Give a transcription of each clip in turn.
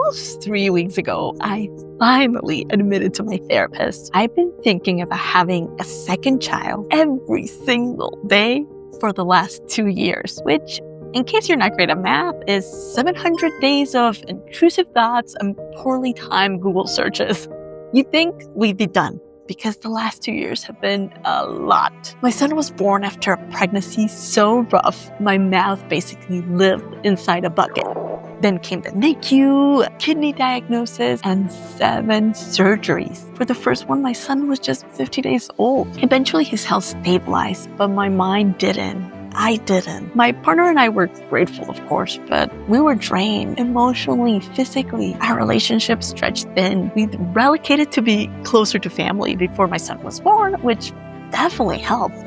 Almost 3 weeks ago, I finally admitted to my therapist I've been thinking about having a second child every single day for the last 2 years, which, in case you're not great at math, is 700 days of intrusive thoughts and poorly timed Google searches. You'd think we'd be done, because the last 2 years have been a lot. My son was born after a pregnancy so rough, my mouth basically lived inside a bucket. Then came the NICU, kidney diagnosis, and 7 surgeries. For the first one, my son was just 50 days old. Eventually, his health stabilized, but my mind didn't. I didn't. My partner and I were grateful, of course, but we were drained emotionally, physically. Our relationship stretched thin. We relocated to be closer to family before my son was born, which definitely helped.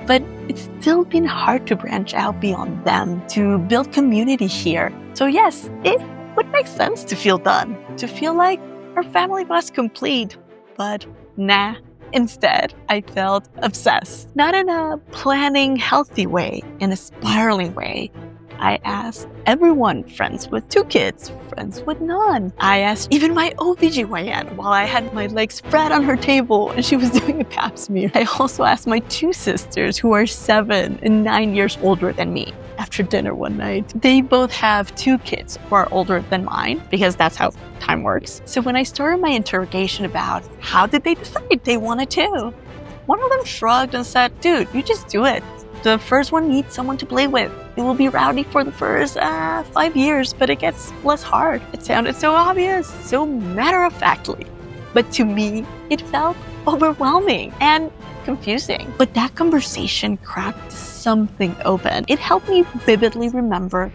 But it's still been hard to branch out beyond them, to build community here. So yes, it would make sense to feel done, to feel like our family was complete. But nah. Instead, I felt obsessed. Not in a planning healthy way, in a spiraling way. I asked everyone, friends with 2 kids, friends with none. I asked even my OBGYN while I had my legs spread on her table and she was doing a pap smear. I also asked my 2 sisters who are 7 and 9 years older than me. After dinner one night, they both have 2 kids who are older than mine because that's how time works. So when I started my interrogation about how did they decide they wanted to, one of them shrugged and said, "Dude, you just do it. The first one needs someone to play with. It will be rowdy for the first 5 years, but it gets less hard." It sounded so obvious, so matter-of-factly. But to me, it felt overwhelming and confusing. But that conversation cracked something open. It helped me vividly remember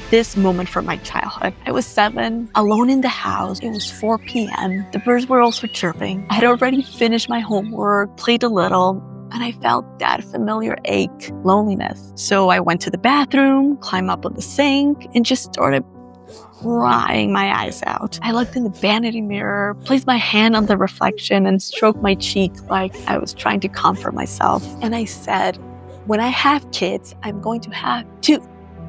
this moment from my childhood. I was 7, alone in the house. It was 4 p.m. The birds were also chirping. I had already finished my homework, played a little, and I felt that familiar ache, loneliness. So I went to the bathroom, climbed up on the sink, and just started crying my eyes out. I looked in the vanity mirror, placed my hand on the reflection, and stroked my cheek like I was trying to comfort myself. And I said, when I have kids, I'm going to have 2,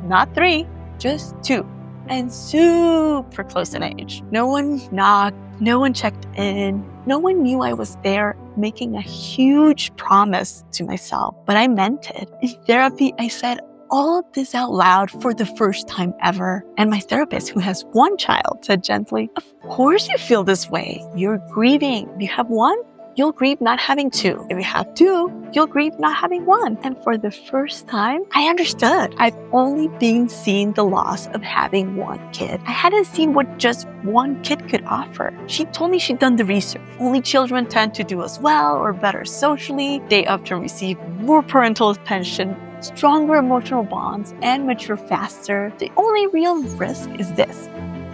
not 3, just 2. And super close in age. No one knocked, no one checked in, no one knew I was there, making a huge promise to myself. But I meant it. In therapy, I said all of this out loud for the first time ever. And my therapist, who has 1 child, said gently, "Of course you feel this way. You're grieving. If you have 1, you'll grieve not having 2. If you have 2, you'll grieve not having 1. And for the first time, I understood. I've only been seeing the loss of having 1 kid. I hadn't seen what just 1 kid could offer. She told me she'd done the research. Only children tend to do as well or better socially. They often receive more parental attention, stronger emotional bonds, and mature faster. The only real risk is this: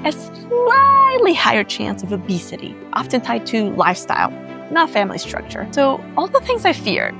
a slightly higher chance of obesity, often tied to lifestyle, not family structure." So all the things I feared,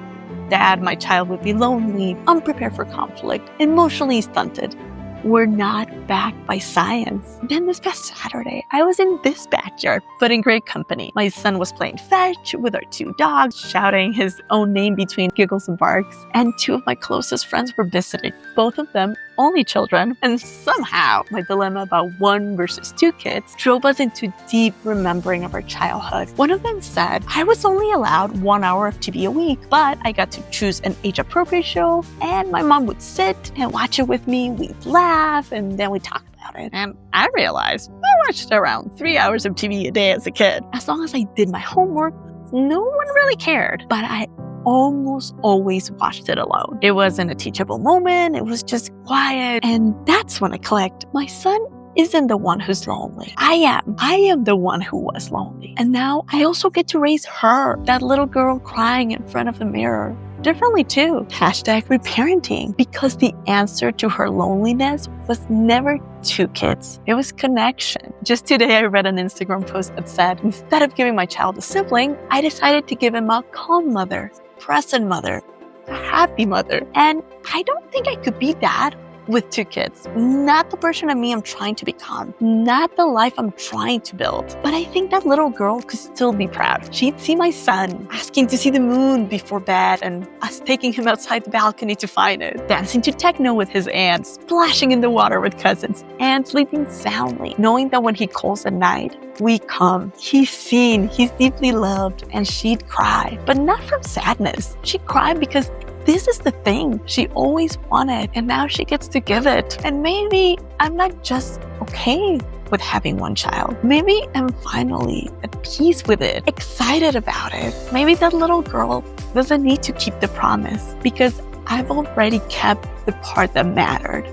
that my child would be lonely, unprepared for conflict, emotionally stunted, were not backed by science. Then this past Saturday, I was in this backyard, but in great company. My son was playing fetch with our 2 dogs, shouting his own name between giggles and barks, and 2 of my closest friends were visiting, both of them only children, and somehow my dilemma about 1 versus 2 kids drove us into deep remembering of our childhood. One of them said, "I was only allowed 1 hour of TV a week, but I got to choose an age-appropriate show, and my mom would sit and watch it with me. We'd laugh, and then we'd talk about it." And I realized I watched around 3 hours of TV a day as a kid. As long as I did my homework, no one really cared. But I almost always watched it alone. It wasn't a teachable moment. It was just quiet. And that's when it clicked. My son isn't the one who's lonely. I am. I am the one who was lonely. And now I also get to raise her, that little girl crying in front of the mirror, differently too. #reparenting. Because the answer to her loneliness was never 2 kids. It was connection. Just today, I read an Instagram post that said, instead of giving my child a sibling, I decided to give him a calm mother, present mother, a happy mother. And I don't think I could be that with 2 kids. Not the version of me I'm trying to become, not the life I'm trying to build. But I think that little girl could still be proud. She'd see my son asking to see the moon before bed and us taking him outside the balcony to find it, dancing to techno with his aunt, splashing in the water with cousins, and sleeping soundly, knowing that when he calls at night, we come. He's seen, he's deeply loved, and she'd cry, but not from sadness. She'd cry because this is the thing she always wanted, and now she gets to give it. And maybe I'm not just okay with having one child. Maybe I'm finally at peace with it, excited about it. Maybe that little girl doesn't need to keep the promise because I've already kept the part that mattered.